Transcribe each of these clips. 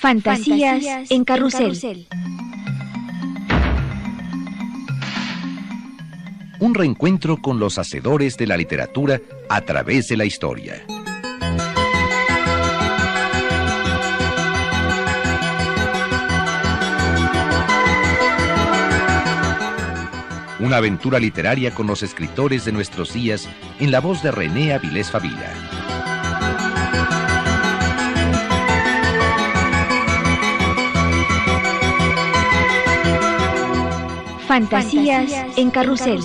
Fantasías en Carrusel. Un reencuentro con los hacedores de la literatura a través de la historia. Una aventura literaria con los escritores de nuestros días en la voz de René Avilés Favila. Fantasías en Carrusel.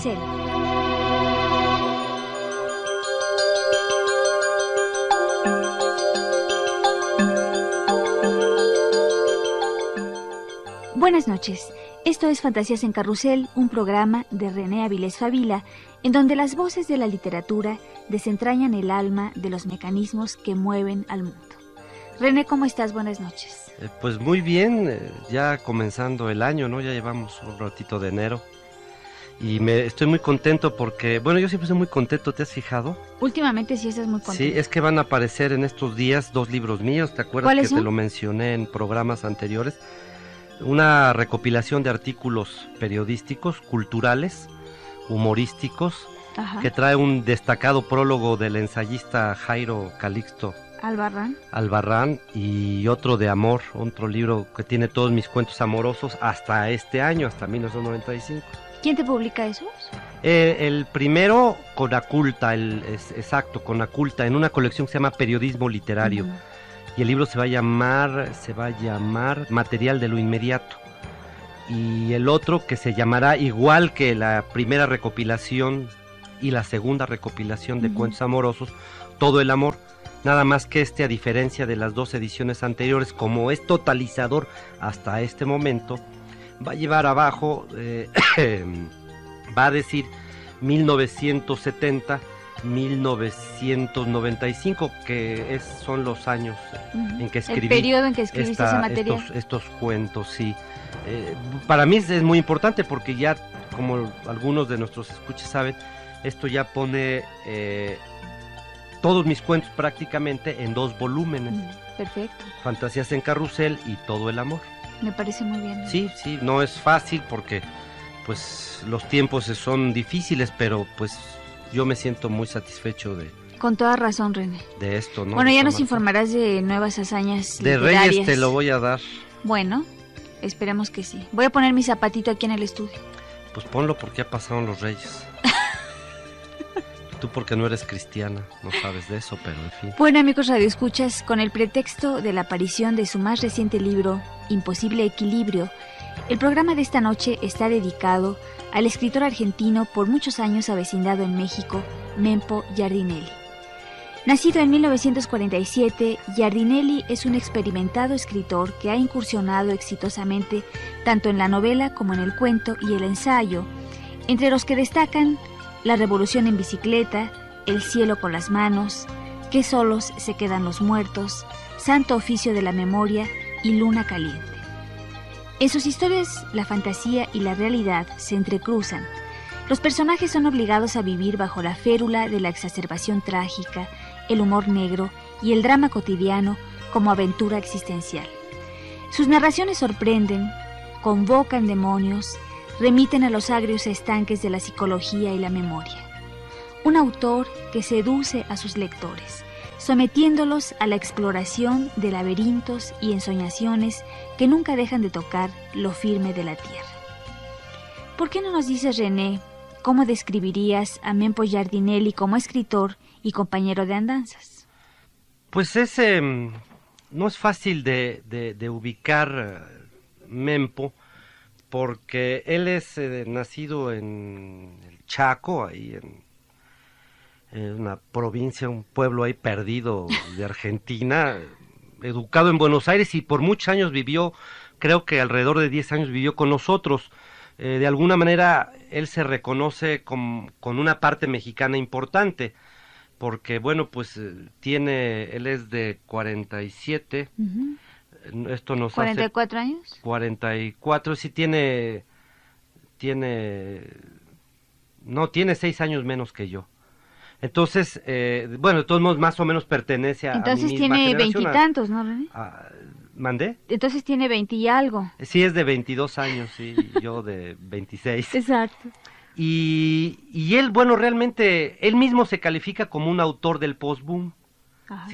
Buenas noches. Esto es Fantasías en Carrusel, un programa de René Avilés Favila, en donde las voces de la literatura desentrañan el alma de los mecanismos que mueven al mundo. René, ¿cómo estás? Buenas noches. Pues muy bien, ya comenzando el año, ¿no? Ya llevamos un ratito de enero y estoy muy contento porque, bueno, yo siempre estoy muy contento, ¿te has fijado? Últimamente sí estás muy contento. Sí, es que van a aparecer en estos días 2 libros míos, ¿te acuerdas que te lo mencioné en programas anteriores? Una recopilación de artículos periodísticos, culturales, humorísticos, Ajá. Que trae un destacado prólogo del ensayista Jairo Calixto Albarrán y otro de amor, otro libro que tiene todos mis cuentos amorosos hasta este año, hasta 1995. ¿Quién te publica esos? El primero, Conaculta, Conaculta, en una colección que se llama Periodismo Literario. Y el libro se va a llamar Material de lo Inmediato. Y el otro que se llamará igual que la primera recopilación y la segunda recopilación de cuentos amorosos, Todo el Amor. Nada más que a diferencia de las 2 ediciones anteriores, como es totalizador hasta este momento, va a llevar abajo, va a decir 1970, 1995, que son los años en que escribí. El periodo en que escribiste ese material. Estos cuentos, sí. Para mí es muy importante porque ya, como algunos de nuestros escuchas saben, esto ya pone todos mis cuentos prácticamente en 2 volúmenes. Perfecto. Fantasías en Carrusel y Todo el Amor. Me parece muy bien. Sí, no es fácil porque pues los tiempos son difíciles, pero pues yo me siento muy satisfecho de... Con toda razón, René. De esto, ¿no? Bueno, ya nos informarás de nuevas hazañas de literarias. Reyes te lo voy a dar. Bueno, esperemos que sí. Voy a poner mi zapatito aquí en el estudio. Pues ponlo porque ya pasaron los Reyes. Tú porque no eres cristiana, no sabes de eso, pero en fin. Bueno, amigos radioescuchas, con el pretexto de la aparición de su más reciente libro, Imposible Equilibrio, el programa de esta noche está dedicado al escritor argentino por muchos años avecindado en México, Mempo Giardinelli. Nacido en 1947, Giardinelli es un experimentado escritor que ha incursionado exitosamente tanto en la novela como en el cuento y el ensayo, entre los que destacan La Revolución en Bicicleta, El Cielo con las Manos, Que solos se quedan los muertos, Santo Oficio de la Memoria y Luna Caliente. En sus historias, la fantasía y la realidad se entrecruzan. Los personajes son obligados a vivir bajo la férula de la exacerbación trágica, el humor negro y el drama cotidiano como aventura existencial. Sus narraciones sorprenden, convocan demonios, remiten a los agrios estanques de la psicología y la memoria. Un autor que seduce a sus lectores, sometiéndolos a la exploración de laberintos y ensoñaciones que nunca dejan de tocar lo firme de la tierra. ¿Por qué no nos dices, René, cómo describirías a Mempo Giardinelli como escritor y compañero de andanzas? Pues no es fácil de ubicar Mempo, porque él es nacido en el Chaco, ahí en una provincia, un pueblo ahí perdido de Argentina, educado en Buenos Aires y por muchos años vivió, creo que alrededor de 10 años vivió con nosotros. De alguna manera él se reconoce con una parte mexicana importante, porque bueno, pues él es de 47, esto nos 44 hace... años. 44, sí tiene 6 años menos que yo. Entonces, bueno, de todos modos más o menos pertenece a Entonces mi misma tiene generación. veintitantos, ¿no, René? ¿Mandé? Entonces tiene 20 y algo. Sí, es de 22 años, sí, yo de 26. Exacto. Y él, bueno, realmente, él mismo se califica como un autor del post-boom.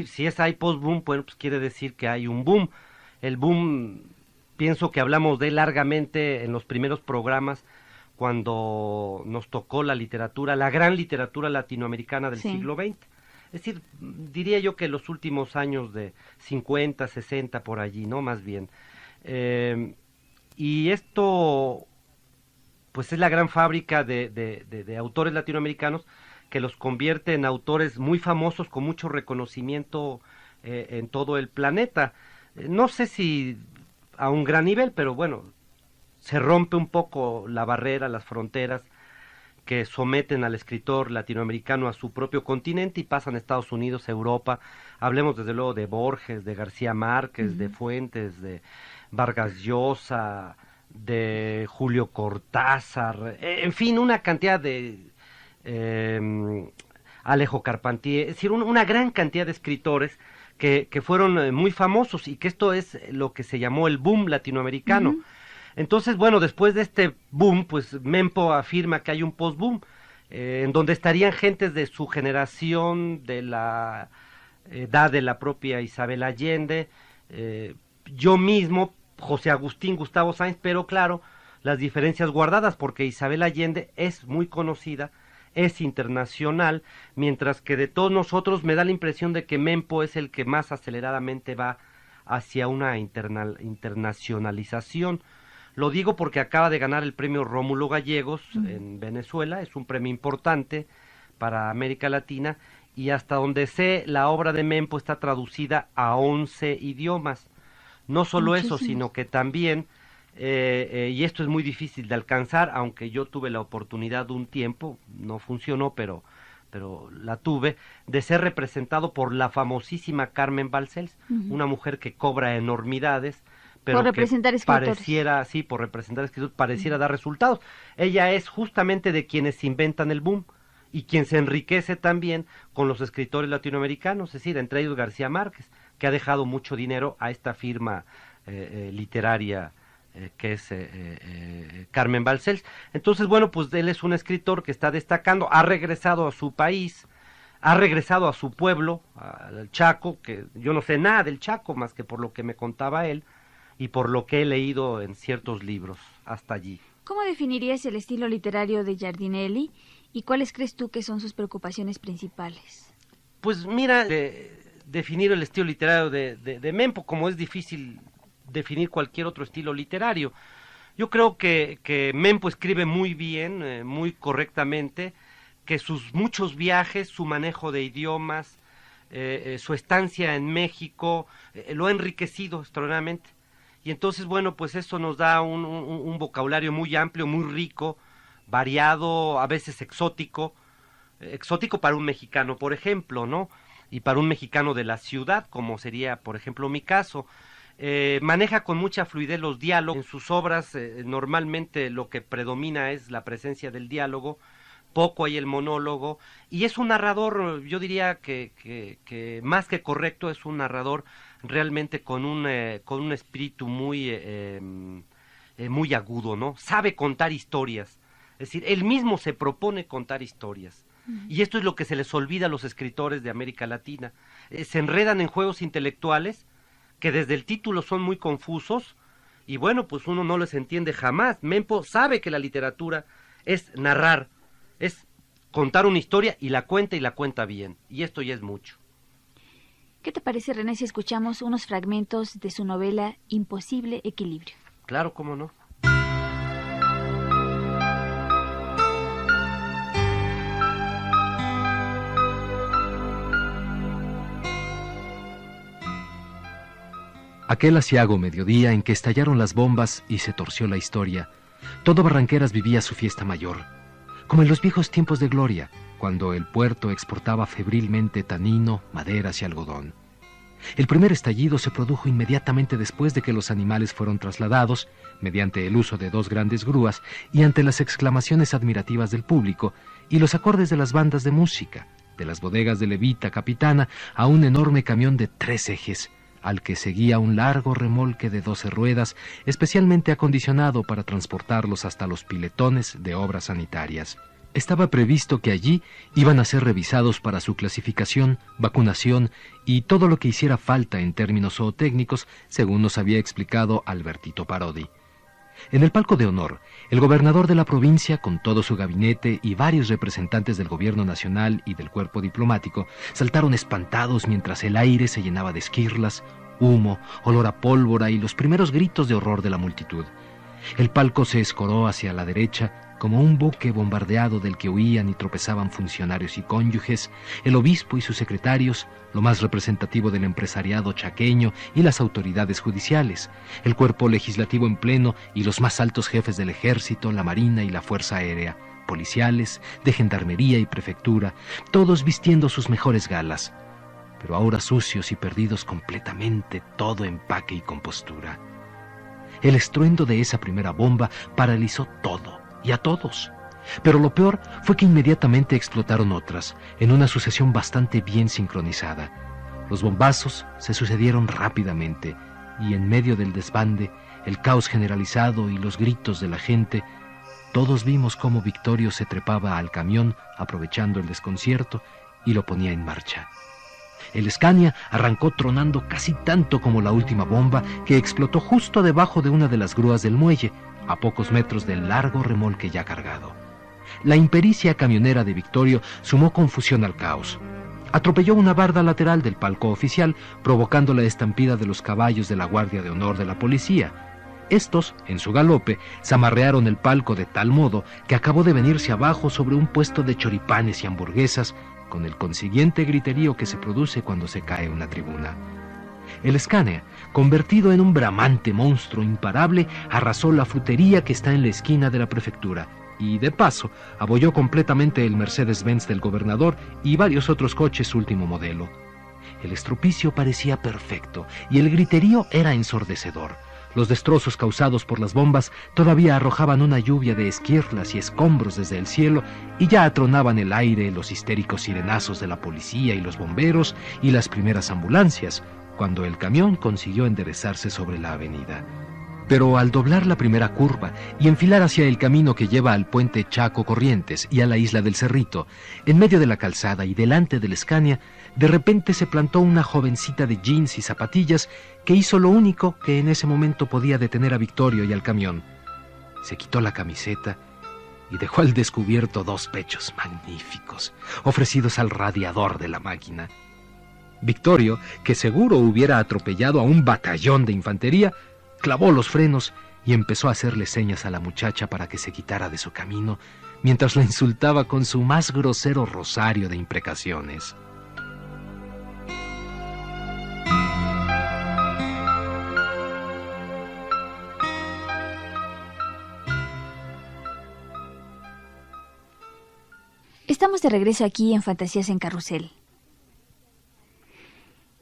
Si hay post-boom, bueno, pues quiere decir que hay un boom. El boom, pienso que hablamos de él largamente en los primeros programas, cuando nos tocó la literatura, la gran literatura latinoamericana del siglo XX. Es decir, diría yo que los últimos años de 50, 60, por allí, ¿no? Más bien. Y esto, pues es la gran fábrica de autores latinoamericanos que los convierte en autores muy famosos, con mucho reconocimiento en todo el planeta. No sé si a un gran nivel, pero bueno, se rompe un poco la barrera, las fronteras que someten al escritor latinoamericano a su propio continente y pasan a Estados Unidos, Europa. Hablemos desde luego de Borges, de García Márquez, de Fuentes, de Vargas Llosa, de Julio Cortázar, en fin, una cantidad de Alejo Carpentier, es decir, una gran cantidad de escritores que fueron muy famosos, y que esto es lo que se llamó el boom latinoamericano. Entonces, bueno, después de este boom, pues Mempo afirma que hay un post-boom, en donde estarían gentes de su generación, de la edad de la propia Isabel Allende, yo mismo, José Agustín, Gustavo Sáenz, pero claro, las diferencias guardadas, porque Isabel Allende es muy conocida, es internacional, mientras que de todos nosotros me da la impresión de que Mempo es el que más aceleradamente va hacia una internacionalización. Lo digo porque acaba de ganar el premio Rómulo Gallegos en Venezuela, es un premio importante para América Latina, y hasta donde sé, la obra de Mempo está traducida a 11 idiomas. No solo eso, sino que también, y esto es muy difícil de alcanzar, aunque yo tuve la oportunidad de un tiempo, no funcionó, pero la tuve, de ser representado por la famosísima Carmen Balcells, una mujer que cobra enormidades, pero por representar que pareciera, sí, por representar escritores, pareciera dar resultados. Ella es justamente de quienes inventan el boom, y quien se enriquece también con los escritores latinoamericanos, es decir, entre ellos García Márquez, que ha dejado mucho dinero a esta firma literaria que es Carmen Balcells. Entonces, bueno, pues él es un escritor que está destacando, ha regresado a su país, ha regresado a su pueblo, al Chaco, que yo no sé nada del Chaco más que por lo que me contaba él, y por lo que he leído en ciertos libros hasta allí. ¿Cómo definirías el estilo literario de Giardinelli y cuáles crees tú que son sus preocupaciones principales? Pues mira, definir el estilo literario de Mempo, como es difícil definir cualquier otro estilo literario. Yo creo que Mempo escribe muy bien, muy correctamente, que sus muchos viajes, su manejo de idiomas, su estancia en México, lo ha enriquecido extraordinariamente. Y entonces, bueno, pues eso nos da un vocabulario muy amplio, muy rico, variado, a veces exótico para un mexicano, por ejemplo, ¿no? Y para un mexicano de la ciudad, como sería, por ejemplo, mi caso. Maneja con mucha fluidez los diálogos. En sus obras normalmente lo que predomina es la presencia del diálogo, poco hay el monólogo, y es un narrador, yo diría que más que correcto, es un narrador realmente con un espíritu muy agudo, ¿no? Sabe contar historias, es decir, él mismo se propone contar historias, y esto es lo que se les olvida a los escritores de América Latina. Se enredan en juegos intelectuales que desde el título son muy confusos, y bueno, pues uno no les entiende jamás. Mempo sabe que la literatura es narrar, es contar una historia, y la cuenta bien, y esto ya es mucho. ¿Qué te parece, René, si escuchamos unos fragmentos de su novela Imposible Equilibrio? Claro, cómo no. Aquel aciago mediodía en que estallaron las bombas y se torció la historia, todo Barranqueras vivía su fiesta mayor, como en los viejos tiempos de gloria, cuando el puerto exportaba febrilmente tanino, maderas y algodón. El primer estallido se produjo inmediatamente después de que los animales fueron trasladados, mediante el uso de 2 grandes grúas, y ante las exclamaciones admirativas del público y los acordes de las bandas de música, de las bodegas de Levita Capitana a un enorme camión de 3 ejes, al que seguía un largo remolque de 12 ruedas, especialmente acondicionado para transportarlos hasta los piletones de obras sanitarias. Estaba previsto que allí iban a ser revisados para su clasificación, vacunación y todo lo que hiciera falta en términos zootécnicos, según nos había explicado Albertito Parodi. En el palco de honor, el gobernador de la provincia, con todo su gabinete y varios representantes del gobierno nacional y del cuerpo diplomático, saltaron espantados mientras el aire se llenaba de esquirlas, humo, olor a pólvora y los primeros gritos de horror de la multitud. El palco se escoró hacia la derecha, como un buque bombardeado del que huían y tropezaban funcionarios y cónyuges, el obispo y sus secretarios, lo más representativo del empresariado chaqueño y las autoridades judiciales, el cuerpo legislativo en pleno y los más altos jefes del ejército, la marina y la fuerza aérea, policiales, de gendarmería y prefectura, todos vistiendo sus mejores galas, pero ahora sucios y perdidos completamente todo empaque y compostura. El estruendo de esa primera bomba paralizó todo y a todos. Pero lo peor fue que inmediatamente explotaron otras, en una sucesión bastante bien sincronizada. Los bombazos se sucedieron rápidamente, y en medio del desbande, el caos generalizado y los gritos de la gente, todos vimos cómo Victorio se trepaba al camión, aprovechando el desconcierto, y lo ponía en marcha. El Scania arrancó tronando casi tanto como la última bomba, que explotó justo debajo de una de las grúas del muelle, a pocos metros del largo remolque ya cargado. La impericia camionera de Victorio sumó confusión al caos. Atropelló una barda lateral del palco oficial, provocando la estampida de los caballos de la Guardia de Honor de la policía. Estos, en su galope, zamarrearon el palco de tal modo que acabó de venirse abajo sobre un puesto de choripanes y hamburguesas, con el consiguiente griterío que se produce cuando se cae una tribuna. El Scania, convertido en un bramante monstruo imparable, arrasó la frutería que está en la esquina de la prefectura y, de paso, abolló completamente el Mercedes-Benz del gobernador y varios otros coches último modelo. El estropicio parecía perfecto y el griterío era ensordecedor. Los destrozos causados por las bombas todavía arrojaban una lluvia de esquirlas y escombros desde el cielo y ya atronaban el aire los histéricos sirenazos de la policía y los bomberos y las primeras ambulancias, cuando el camión consiguió enderezarse sobre la avenida. Pero al doblar la primera curva y enfilar hacia el camino que lleva al puente Chaco Corrientes y a la isla del Cerrito, en medio de la calzada y delante del Scania, de repente se plantó una jovencita de jeans y zapatillas que hizo lo único que en ese momento podía detener a Victorio y al camión. Se quitó la camiseta y dejó al descubierto 2 pechos magníficos, ofrecidos al radiador de la máquina. Victorio, que seguro hubiera atropellado a un batallón de infantería, clavó los frenos y empezó a hacerle señas a la muchacha para que se quitara de su camino, mientras la insultaba con su más grosero rosario de imprecaciones. Estamos de regreso aquí en Fantasías en Carrusel.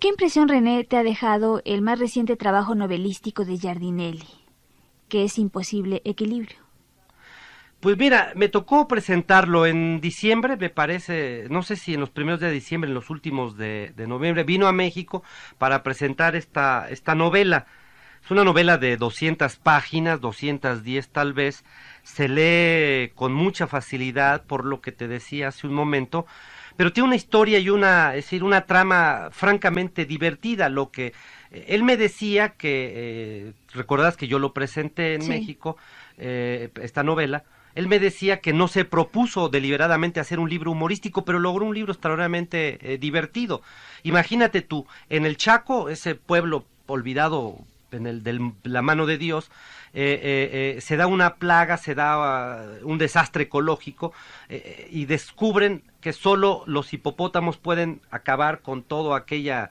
¿Qué impresión, René, te ha dejado el más reciente trabajo novelístico de Giardinelli, que es Imposible Equilibrio? Pues mira, me tocó presentarlo en diciembre, me parece, no sé si en los primeros días de diciembre, en los últimos de noviembre, vino a México para presentar esta novela. Es una novela de 200 páginas, 210 tal vez, se lee con mucha facilidad, por lo que te decía hace un momento, pero tiene una historia y una trama francamente divertida. Lo que él me decía que, recordás que yo lo presenté en México, esta novela, él me decía que no se propuso deliberadamente hacer un libro humorístico, pero logró un libro extraordinariamente divertido. Imagínate tú, en el Chaco, ese pueblo olvidado de la mano de Dios, se da una plaga, se da un desastre ecológico, y descubren que solo los hipopótamos pueden acabar con toda aquella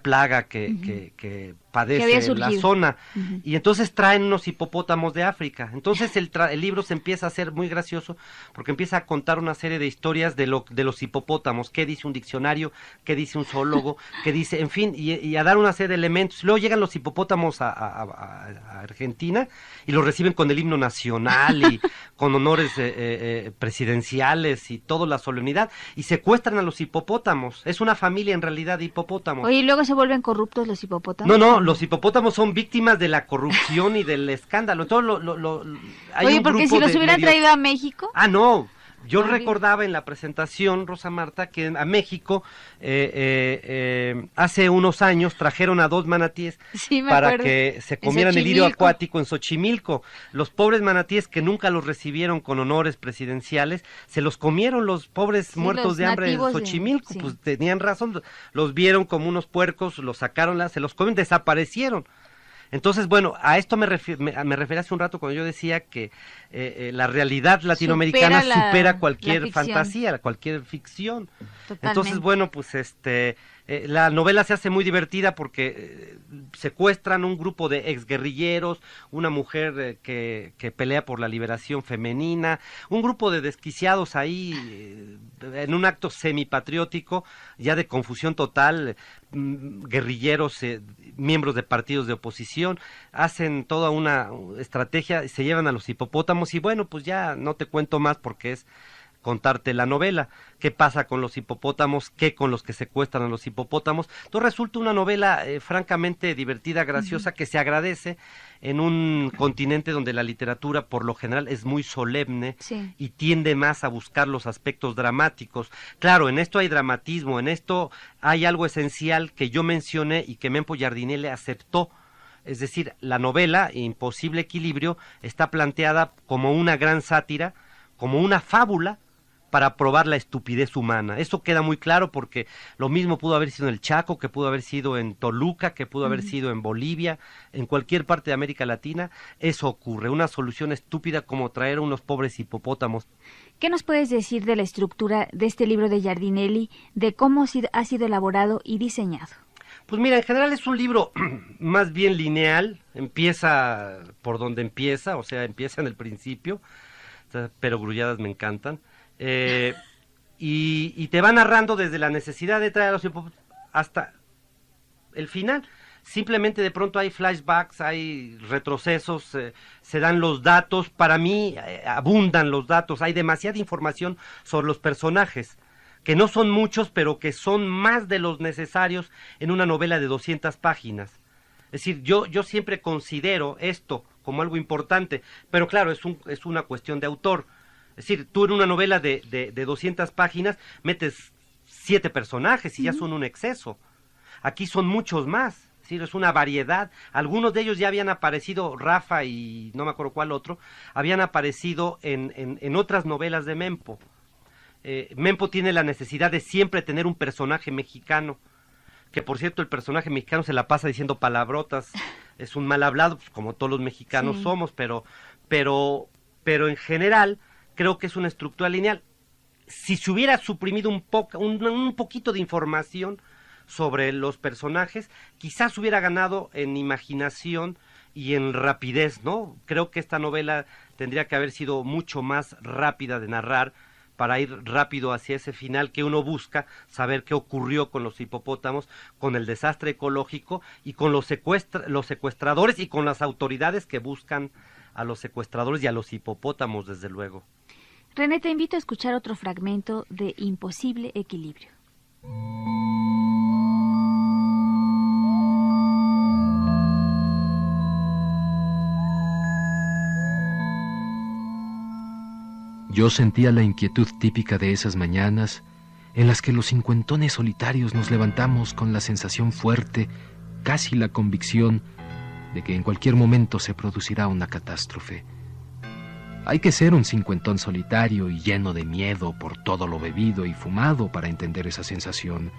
plaga que padece la zona. Y entonces traen unos hipopótamos de África. Entonces el libro se empieza a hacer muy gracioso porque empieza a contar una serie de historias de los hipopótamos. ¿Qué dice un diccionario? ¿Qué dice un zoólogo? ¿Qué dice? En fin, y a dar una serie de elementos. Luego llegan los hipopótamos a Argentina y los reciben con el himno nacional y con honores presidenciales y toda la solemnidad. Y secuestran a los hipopótamos. Es una familia en realidad de hipopótamos. Oye, ¿y luego se vuelven corruptos los hipopótamos? No, los hipopótamos son víctimas de la corrupción y del escándalo. Entonces, hay Oye, porque si los hubieran traído a México. Ah, no. Yo recordaba en la presentación, Rosa Marta, que a México hace unos años trajeron a 2 manatíes para que se comieran el lirio acuático en Xochimilco. Los pobres manatíes que nunca los recibieron con honores presidenciales, se los comieron los pobres muertos de hambre en Xochimilco. Pues tenían razón, los vieron como unos puercos, los sacaron, se los comieron, desaparecieron. Entonces, bueno, a esto me refería hace un rato cuando yo decía que la realidad latinoamericana supera cualquier fantasía, cualquier ficción. Totalmente. Entonces, bueno, pues la novela se hace muy divertida porque secuestran un grupo de exguerrilleros, una mujer que pelea por la liberación femenina, un grupo de desquiciados ahí en un acto semipatriótico, ya de confusión total, guerrilleros, miembros de partidos de oposición, hacen toda una estrategia, se llevan a los hipopótamos y bueno, pues ya no te cuento más porque es contarte la novela, qué pasa con los hipopótamos, qué con los que secuestran a los hipopótamos. Entonces resulta una novela francamente divertida, graciosa, que se agradece en un continente donde la literatura por lo general es muy solemne y tiende más a buscar los aspectos dramáticos. Claro, en esto hay dramatismo, en esto hay algo esencial que yo mencioné y que Mempo Giardinelli aceptó. Es decir, la novela Imposible Equilibrio está planteada como una gran sátira, como una fábula para probar la estupidez humana. Eso queda muy claro porque lo mismo pudo haber sido en el Chaco, que pudo haber sido en Toluca, que pudo haber sido en Bolivia, en cualquier parte de América Latina. Eso ocurre, una solución estúpida como traer a unos pobres hipopótamos. ¿Qué nos puedes decir de la estructura de este libro de Giardinelli, de cómo ha sido elaborado y diseñado? Pues mira, en general es un libro más bien lineal, empieza por donde empieza, o sea, empieza en el principio, pero grulladas me encantan. Y te va narrando desde la necesidad de traer a los hipopótamos hasta el final. Simplemente de pronto hay flashbacks, hay retrocesos, se dan los datos. Para mí abundan los datos, hay demasiada información sobre los personajes, que no son muchos, pero que son más de los necesarios en una novela de 200 páginas. Es decir, yo siempre considero esto como algo importante, pero claro, es una cuestión de autor. Es decir, tú en una novela de 200 páginas metes 7 personajes y ya son un exceso. Aquí son muchos más, es decir, es una variedad. Algunos de ellos ya habían aparecido, Rafa y no me acuerdo cuál otro, habían aparecido en otras novelas de Mempo. Mempo tiene la necesidad de siempre tener un personaje mexicano, que por cierto el personaje mexicano se la pasa diciendo palabrotas, es un mal hablado, pues, como todos los mexicanos somos, pero en general creo que es una estructura lineal. Si se hubiera suprimido un poquito de información sobre los personajes, quizás hubiera ganado en imaginación y en rapidez, ¿no? Creo que esta novela tendría que haber sido mucho más rápida de narrar para ir rápido hacia ese final que uno busca, saber qué ocurrió con los hipopótamos, con el desastre ecológico y con los secuestradores y con las autoridades que buscan a los secuestradores y a los hipopótamos, desde luego. René, te invito a escuchar otro fragmento de Imposible Equilibrio. Yo sentía la inquietud típica de esas mañanas en las que los cincuentones solitarios nos levantamos con la sensación fuerte, casi la convicción, de que en cualquier momento se producirá una catástrofe. Hay que ser un cincuentón solitario y lleno de miedo por todo lo bebido y fumado para entender esa sensación.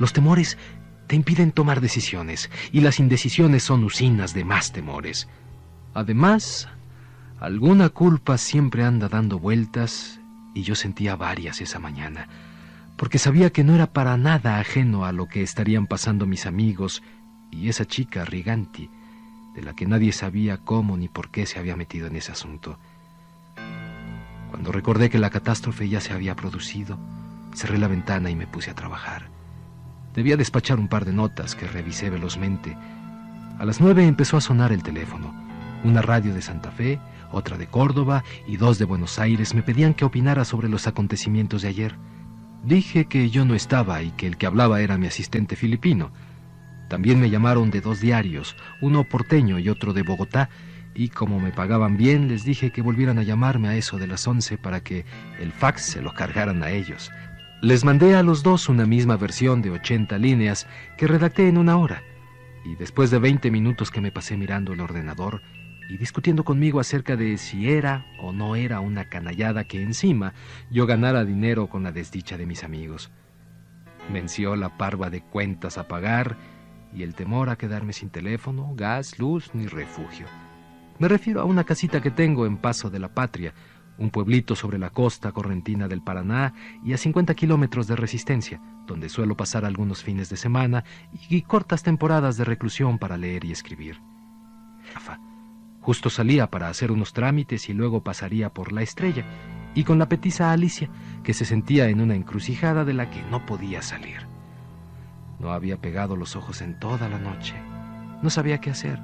Los temores te impiden tomar decisiones y las indecisiones son usinas de más temores. Además, alguna culpa siempre anda dando vueltas y yo sentía varias esa mañana, porque sabía que no era para nada ajeno a lo que estarían pasando mis amigos y esa chica Riganti, de la que nadie sabía cómo ni por qué se había metido en ese asunto. Cuando recordé que la catástrofe ya se había producido, cerré la ventana y me puse a trabajar. Debía despachar un par de notas que revisé velozmente. A las 9 empezó a sonar el teléfono. Una radio de Santa Fe, otra de Córdoba y 2 de Buenos Aires me pedían que opinara sobre los acontecimientos de ayer. Dije que yo no estaba y que el que hablaba era mi asistente filipino. También me llamaron de 2 diarios, uno porteño y otro de Bogotá, y como me pagaban bien, les dije que volvieran a llamarme a eso de las 11 para que el fax se lo cargaran a ellos. Les mandé a los 2 una misma versión de 80 líneas que redacté en 1 hora, y después de 20 minutos que me pasé mirando el ordenador y discutiendo conmigo acerca de si era o no era una canallada que encima yo ganara dinero con la desdicha de mis amigos. Venció la parva de cuentas a pagar y el temor a quedarme sin teléfono, gas, luz ni refugio. Me refiero a una casita que tengo en Paso de la Patria, un pueblito sobre la costa correntina del Paraná y a 50 kilómetros de Resistencia, donde suelo pasar algunos fines de semana y cortas temporadas de reclusión para leer y escribir. Justo salía para hacer unos trámites y luego pasaría por La Estrella, y con la petiza Alicia, que se sentía en una encrucijada de la que no podía salir. No había pegado los ojos en toda la noche. No sabía qué hacer.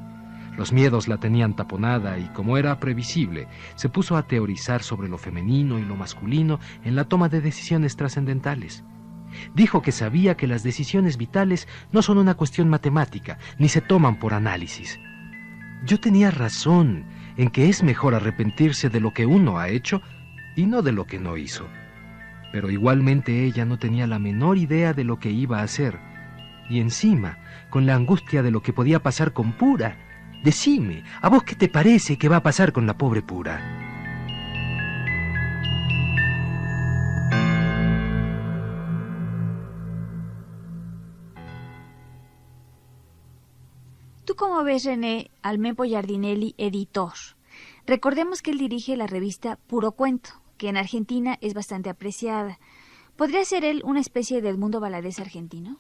Los miedos la tenían taponada y, como era previsible, se puso a teorizar sobre lo femenino y lo masculino en la toma de decisiones trascendentales. Dijo que sabía que las decisiones vitales no son una cuestión matemática, ni se toman por análisis. Yo tenía razón en que es mejor arrepentirse de lo que uno ha hecho y no de lo que no hizo. Pero igualmente ella no tenía la menor idea de lo que iba a hacer. Y encima, con la angustia de lo que podía pasar con Pura. Decime, ¿a vos qué te parece que va a pasar con la pobre Pura? ¿Tú cómo ves, René, al Mempo Giardinelli, editor? Recordemos que él dirige la revista Puro Cuento, que en Argentina es bastante apreciada. ¿Podría ser él una especie de Edmundo Valadez argentino?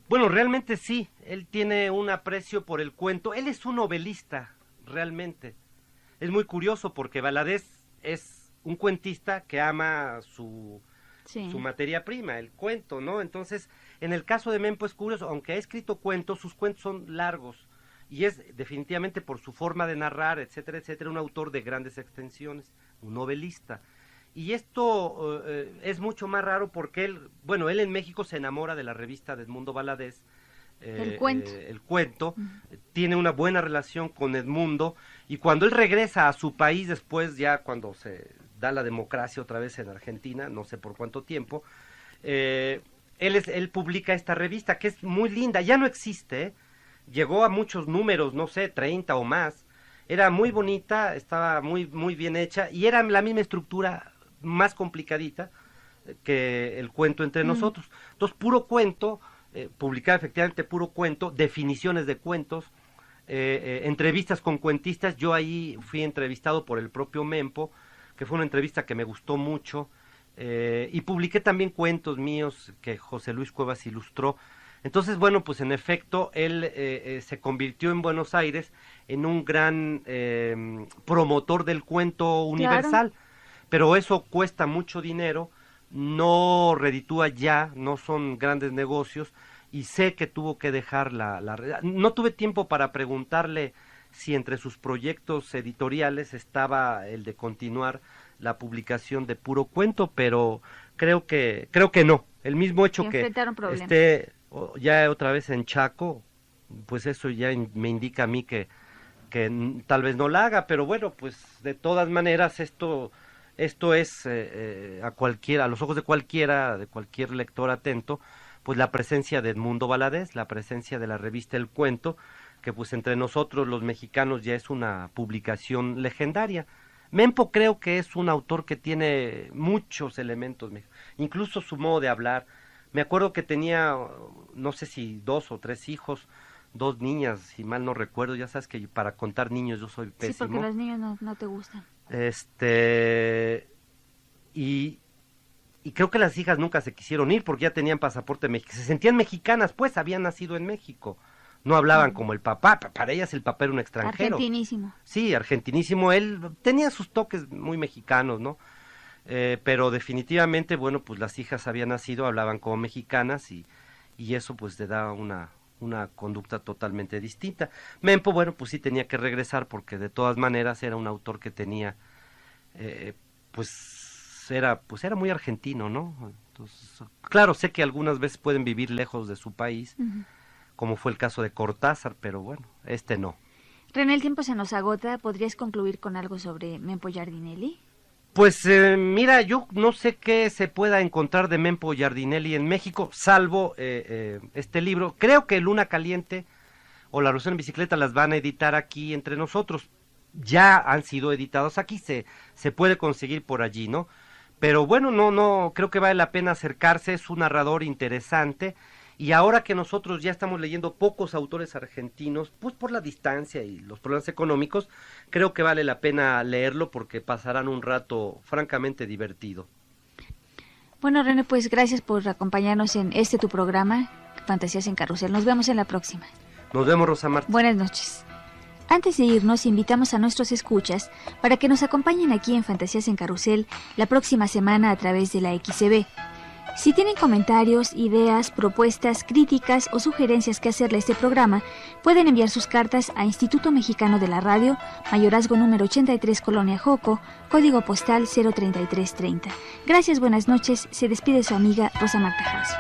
Bueno, realmente sí, él tiene un aprecio por el cuento. Él es un novelista, realmente. Es muy curioso porque Valadez es un cuentista que ama su materia prima, el cuento, ¿no? Entonces, en el caso de Mempo es curioso, aunque ha escrito cuentos, sus cuentos son largos y es definitivamente por su forma de narrar, etcétera, etcétera, un autor de grandes extensiones, un novelista. Y esto es mucho más raro porque él en México se enamora de la revista de Edmundo Valadez, El Cuento. El Cuento, tiene una buena relación con Edmundo, y cuando él regresa a su país después, ya cuando se da la democracia otra vez en Argentina, no sé por cuánto tiempo, él publica esta revista que es muy linda, ya no existe, llegó a muchos números, no sé, 30 o más, era muy bonita, estaba muy, muy bien hecha, y era la misma estructura, más complicadita que el cuento entre nosotros. Entonces, Puro Cuento, publicaba efectivamente Puro Cuento, definiciones de cuentos, entrevistas con cuentistas. Yo ahí fui entrevistado por el propio Mempo, que fue una entrevista que me gustó mucho, y publiqué también cuentos míos que José Luis Cuevas ilustró. Entonces, bueno, pues en efecto, él se convirtió en Buenos Aires en un gran promotor del cuento universal. Claro. Pero eso cuesta mucho dinero, no reditúa ya, no son grandes negocios, y sé que tuvo que dejar no tuve tiempo para preguntarle si entre sus proyectos editoriales estaba el de continuar la publicación de Puro Cuento, pero creo que no. El mismo hecho que esté ya otra vez en Chaco, pues eso ya me indica a mí que tal vez no la haga, pero bueno, pues de todas maneras esto es a los ojos de cualquier lector atento, pues la presencia de Edmundo Valadez, la presencia de la revista El Cuento, que pues entre nosotros los mexicanos ya es una publicación legendaria. Mempo creo que es un autor que tiene muchos elementos, incluso su modo de hablar. Me acuerdo que tenía, no sé si 2 o 3 hijos, 2 niñas, si mal no recuerdo. Ya sabes que para contar niños yo soy pésimo. Sí, porque los niños no te gustan. Y y creo que las hijas nunca se quisieron ir porque ya tenían pasaporte mexicano, se sentían mexicanas, pues habían nacido en México. No hablaban como el papá, para ellas el papá era un extranjero. Argentinísimo. Sí, argentinísimo, él tenía sus toques muy mexicanos, ¿no? Pero definitivamente, bueno, pues las hijas habían nacido, hablaban como mexicanas y eso pues le da una conducta totalmente distinta. Mempo, bueno, pues sí tenía que regresar porque de todas maneras era un autor que tenía, era muy argentino, ¿no? Entonces, claro, sé que algunas veces pueden vivir lejos de su país, como fue el caso de Cortázar, pero bueno, no. René, el tiempo se nos agota. ¿Podrías concluir con algo sobre Mempo Giardinelli? Pues mira, yo no sé qué se pueda encontrar de Mempo Giardinelli en México, salvo este libro. Creo que Luna Caliente o La Revolución en Bicicleta las van a editar aquí entre nosotros. Ya han sido editados aquí, se puede conseguir por allí, ¿no? Pero bueno, no, creo que vale la pena acercarse, es un narrador interesante. Y ahora que nosotros ya estamos leyendo pocos autores argentinos, pues por la distancia y los problemas económicos, creo que vale la pena leerlo porque pasarán un rato francamente divertido. Bueno, René, pues gracias por acompañarnos en tu programa, Fantasías en Carrusel. Nos vemos en la próxima. Nos vemos, Rosa Marta. Buenas noches. Antes de irnos, invitamos a nuestros escuchas para que nos acompañen aquí en Fantasías en Carrusel la próxima semana a través de la XCB. Si tienen comentarios, ideas, propuestas, críticas o sugerencias que hacerle a este programa, pueden enviar sus cartas a Instituto Mexicano de la Radio, Mayorazgo número 83, Colonia Joco, código postal 03330. Gracias, buenas noches. Se despide su amiga Rosa Marta Jasso.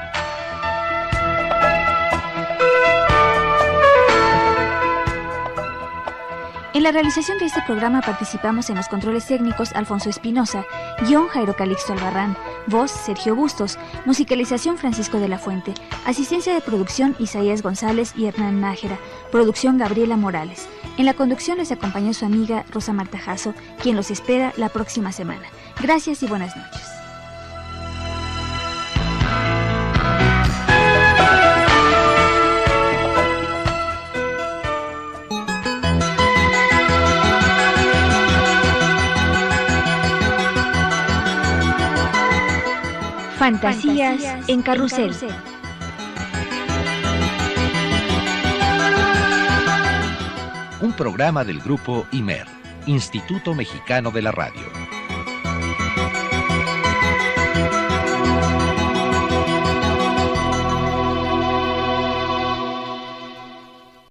En la realización de este programa participamos en los controles técnicos Alfonso Espinosa, guión Jairo Calixto Albarrán, voz Sergio Bustos, musicalización Francisco de la Fuente, asistencia de producción Isaías González y Hernán Nájera, producción Gabriela Morales. En la conducción les acompañó su amiga Rosa Marta Jasso, quien los espera la próxima semana. Gracias y buenas noches. Fantasías en Carrusel. Un programa del grupo IMER, Instituto Mexicano de la Radio.